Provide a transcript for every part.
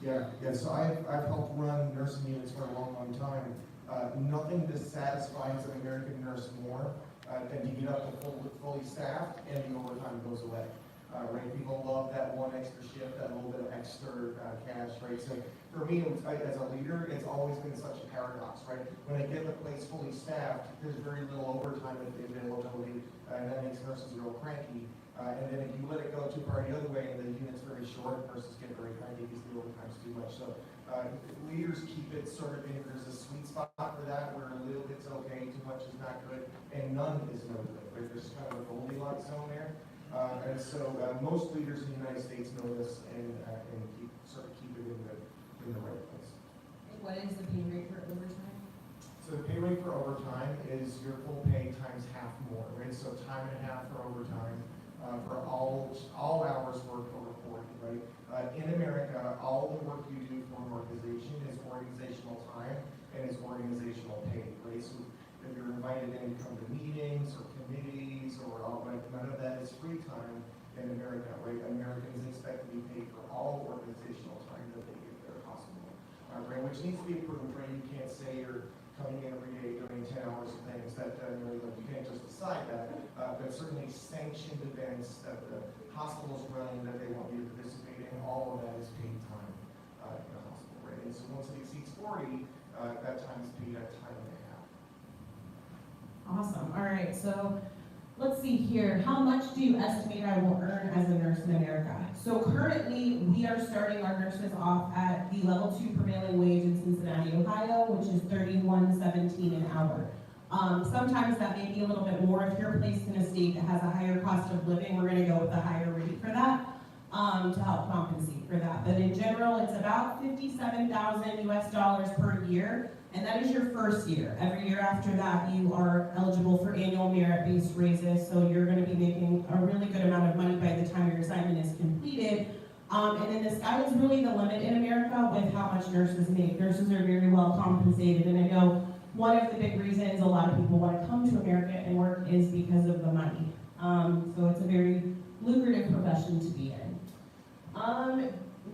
Yeah. So I've helped run nursing units for a long time. Nothing dissatisfies an American nurse more than to get up to fully staffed and the overtime goes away. Right? People love that one extra shift, that little bit of extra cash, right? So for me, as a leader, it's always been such a paradox, right? When I get the place fully staffed, there's very little overtime availability, and that makes nurses real cranky. And then if you let it go too far the other way, and the unit's very short, nurses get very cranky because the overtime's too much. So leaders keep it sort of in, there's a sweet spot for that, where a little bit's okay, too much is not good, and none is no good, right? There's kind of a Goldilocks zone there. And so most leaders in the United States know this and keep it in the right place. What is the pay rate for overtime? So the pay rate for overtime is your full pay times half more, right? So time and a half for overtime for all hours worked over 40, right? In America, all the work you do for an organization is organizational time and is organizational pay, right? So if you're invited in to come to meetings or committees or all, like, none of that is free time in America, right? Americans expect to be paid for all organizational time that they give their hospital, right? Which needs to be approved, right? You can't say you're coming in every day doing 10 hours of things that you can't just decide that, but certainly sanctioned events that the hospital's running that they want you to participate in, all of that is paid time in the hospital, right? And so once it exceeds 40, that time is paid at time and a half. Awesome. All right. So let's see here. How much do you estimate I will earn as a nurse in America? So currently, we are starting our nurses off at the level 2 prevailing wage in Cincinnati, Ohio, which is $31.17 an hour. Sometimes that may be a little bit more. If you're placed in a state that has a higher cost of living, we're going to go with a higher rate for that to help compensate for that. But in general, it's about $57,000 US per year. And that is your first year. Every year after that, you are eligible for annual merit-based raises, so you're going to be making a really good amount of money by the time your assignment is completed. And then the sky is really the limit in America with how much nurses make. Nurses are very well compensated, and I know one of the big reasons a lot of people want to come to America and work is because of the money. So it's a very lucrative profession to be in.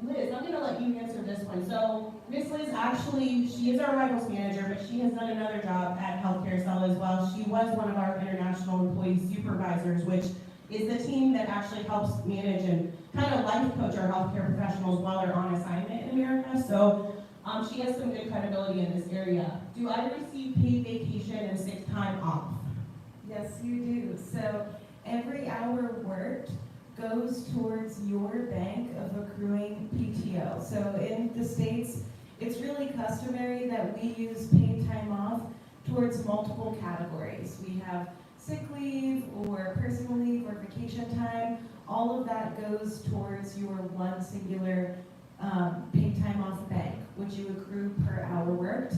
Liz, I'm going to let you answer this one. So Miss Liz, actually, she is our rivals manager, but she has done another job at Carousel as well. She was one of our international employee supervisors, which is the team that actually helps manage and kind of life coach our healthcare professionals while they're on assignment in America. So she has some good credibility in this area. Do I receive paid vacation and sick time off? Yes, you do. So every hour worked goes towards your bank of accruing PTO. So in the States, it's really customary that we use paid time off towards multiple categories. We have sick leave or personal leave or vacation time. All of that goes towards your one singular paid time off bank, which you accrue per hour worked.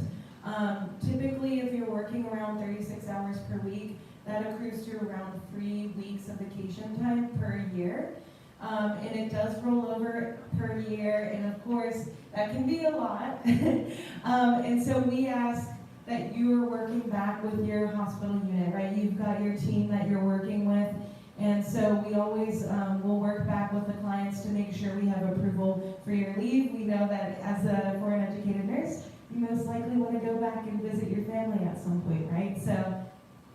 Typically, if you're working around 36 hours per week, that accrues to around 3 weeks of vacation time per year. And it does roll over per year, and of course, that can be a lot. And so we ask that you are working back with your hospital unit, right? You've got your team that you're working with, and so we always will work back with the clients to make sure we have approval for your leave. We know that as a foreign educated nurse, you most likely want to go back and visit your family at some point, right? So,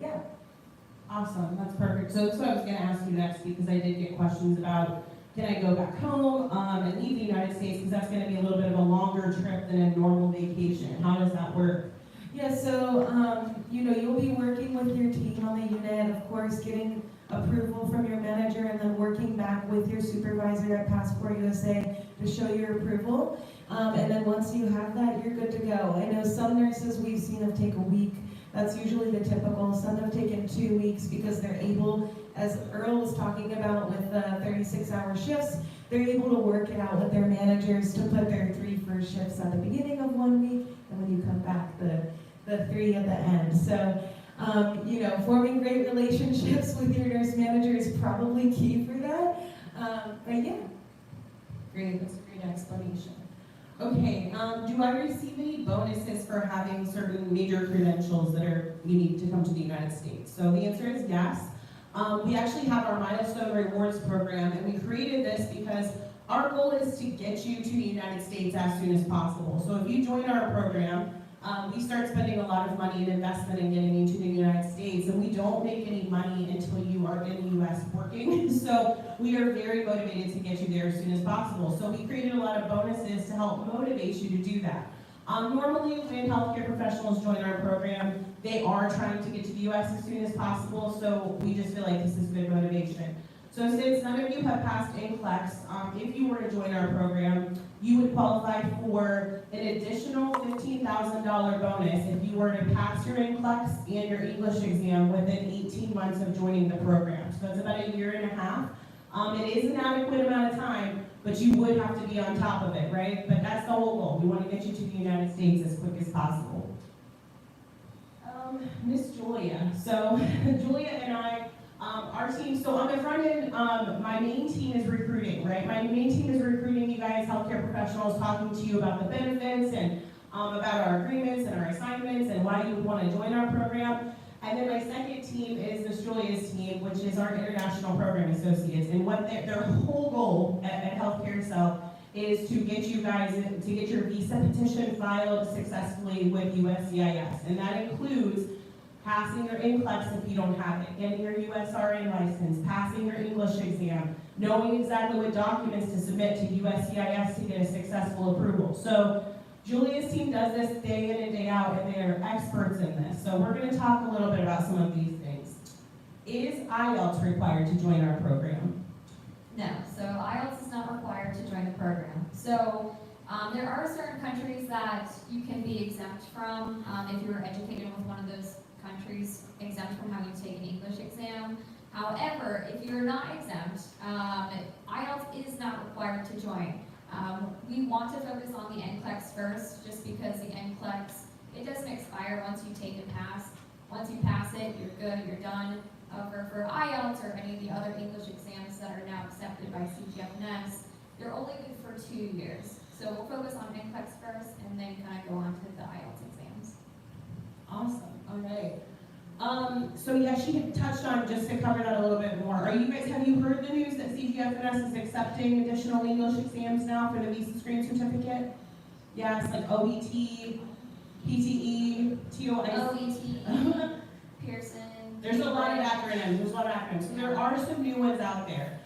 yeah. Awesome, that's perfect. So that's what I was going to ask you next, because I did get questions about, can I go back home and leave the United States, because that's going to be a little bit of a longer trip than a normal vacation. How does that work? Yeah, so you'll be working with your team on the unit, of course, getting approval from your manager, and then working back with your supervisor at PassportUSA to show your approval. And then once you have that, you're good to go. I know some nurses we've seen have taken a week. That's usually the typical. Some have taken 2 weeks because they're able, as Earl was talking about with the 36-hour shifts, they're able to work it out with their managers to put their 3 first shifts at the beginning of 1 week, and when you come back, the 3 at the end. So, forming great relationships with your nurse manager is probably key for that. But yeah. Great, that's a great explanation. Okay, do I receive any bonuses for having certain major credentials that are unique to come to the United States? So the answer is yes. We actually have our Milestone Rewards program, and we created this because our goal is to get you to the United States as soon as possible. So if you join our program, we start spending a lot of money and investment in getting you to the United States, and we don't make any money until you are in the US working. So we are very motivated to get you there as soon as possible. So we created a lot of bonuses to help motivate you to do that. Normally, when healthcare professionals join our program, they are trying to get to the US as soon as possible, so we just feel like this is good motivation. So since none of you have passed NCLEX, if you were to join our program, you would qualify for an additional $15,000 bonus if you were to pass your NCLEX and your English exam within 18 months of joining the program. So that's about a year and a half. It is an adequate amount of time, but you would have to be on top of it, right? But that's the whole goal. We want to get you to the United States as quick as possible. Miss Julia. So Julia and I, our team, so on the front end, my main team is recruiting, right? My main team is recruiting you guys, healthcare professionals, talking to you about the benefits and about our agreements and our assignments and why you would want to join our program. And then my second team is Miss Julia's team, which is our International Program Associates. And what their whole goal at Carousel is to get you guys, to get your visa petition filed successfully with USCIS. And that includes passing your NCLEX if you don't have it, getting your USRA license, passing your English exam, knowing exactly what documents to submit to USCIS to get a successful approval. So Julia's team does this day in and day out, and they are experts in this. So we're going to talk a little bit about some of these things. Is IELTS required to join our program? No, so IELTS is not required to join the program. So there are certain countries that you can be exempt from if you were educated with one of those countries, exempt from having to take an English exam. However, if you're not exempt, IELTS is not required to join. We want to focus on the NCLEX first, just because the NCLEX, it doesn't expire once you take and pass. Once you pass it, you're good, you're done. For IELTS or any of the other English exams that are now accepted by CGFNS, they're only good for 2 years. So we'll focus on NCLEX first and then kind of go on to the IELTS exams. Awesome, all right. So yeah, she had touched on, just to cover that a little bit more. Have you heard the news that CGFNS is accepting additional English exams now for the visa screen certificate? Yeah, it's like OET, PTE, TOS. OET, Pearson. There's a lot of acronyms, So there are some new ones out there.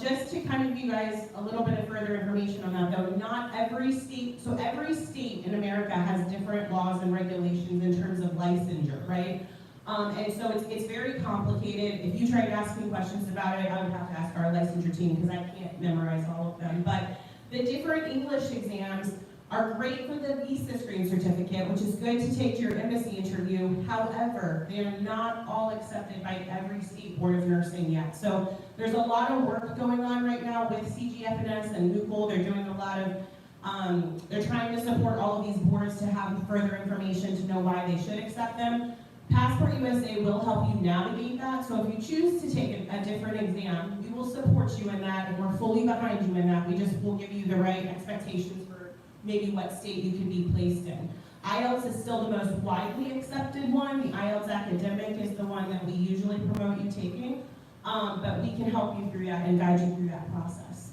Just to kind of give you guys a little bit of further information on that though, not every state, so every state in America has different laws and regulations in terms of licensure, right? And so it's very complicated. If you tried asking questions about it, I would have to ask our licensure team because I can't memorize all of them. But the different English exams are great for the visa screen certificate, which is good to take to your embassy interview. However, they are not all accepted by every state board of nursing yet. So there's a lot of work going on right now with CGFNS and NUCL. They're doing a lot of, they're trying to support all of these boards to have further information to know why they should accept them. PassportUSA will help you navigate that. So if you choose to take a different exam, we will support you in that, and we're fully behind you in that. We just will give you the right expectations for maybe what state you can be placed in. IELTS is still the most widely accepted one. The IELTS academic is the one that we usually promote you taking, but we can help you through that and guide you through that process.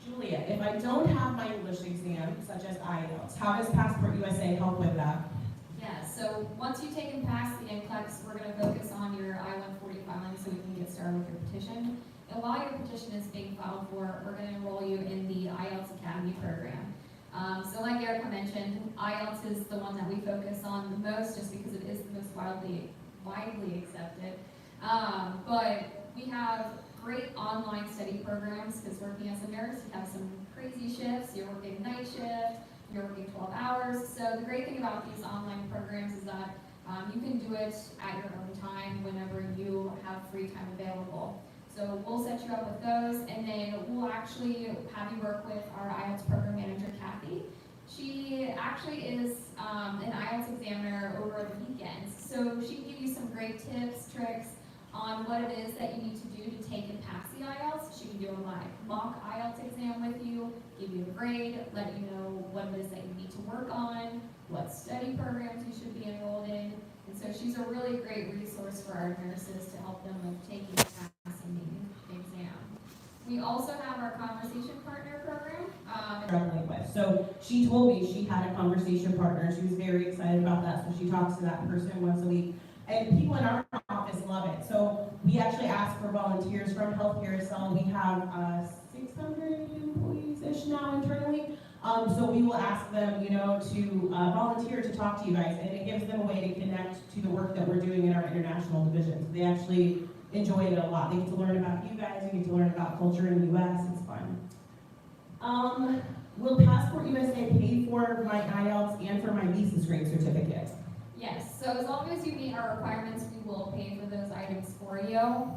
Julia, if I don't have my English exam, such as IELTS, how does PassportUSA help with that? Yeah, so once you take and pass the NCLEX, we're going to focus on your I-140 filing so we can get started with your petition. And while your petition is being filed for, we're going to enroll you in the IELTS Academy program. So like Erica mentioned, IELTS is the one that we focus on the most just because it is the most widely accepted. But we have great online study programs because working as a nurse, you have some crazy shifts. You're working night shift, you're working 12 hours. So the great thing about these online programs is that you can do it at your own time whenever you have free time available. So we'll set you up with those, and then we'll actually have you work with our IELTS program manager, Kathy. She actually is an IELTS examiner over the weekends. So she can give you some great tips, tricks on what it is that you need to do to take and pass the IELTS. She can do a live mock IELTS exam with you, give you a grade, let you know what it is that you need to work on, what study programs you should be enrolled in. And so she's a really great resource for our nurses to help them with taking and passing the exam. We also have our conversation partner program. Struggling with. So she told me she had a conversation partner. She was very excited about that. So she talks to that person once a week. And people in our office love it. So we actually ask for volunteers from Health Carousel. We have 600 employees-ish now internally. So we will ask them, to volunteer to talk to you guys. And it gives them a way to connect to the work that we're doing in our international divisions. They actually enjoy it a lot. They get to learn about you guys. You get to learn about culture in the U.S. It's fun. Will PassportUSA pay for my IELTS and for my visa screen certificate? Yes, so as long as you meet our requirements, we will pay for those items for you.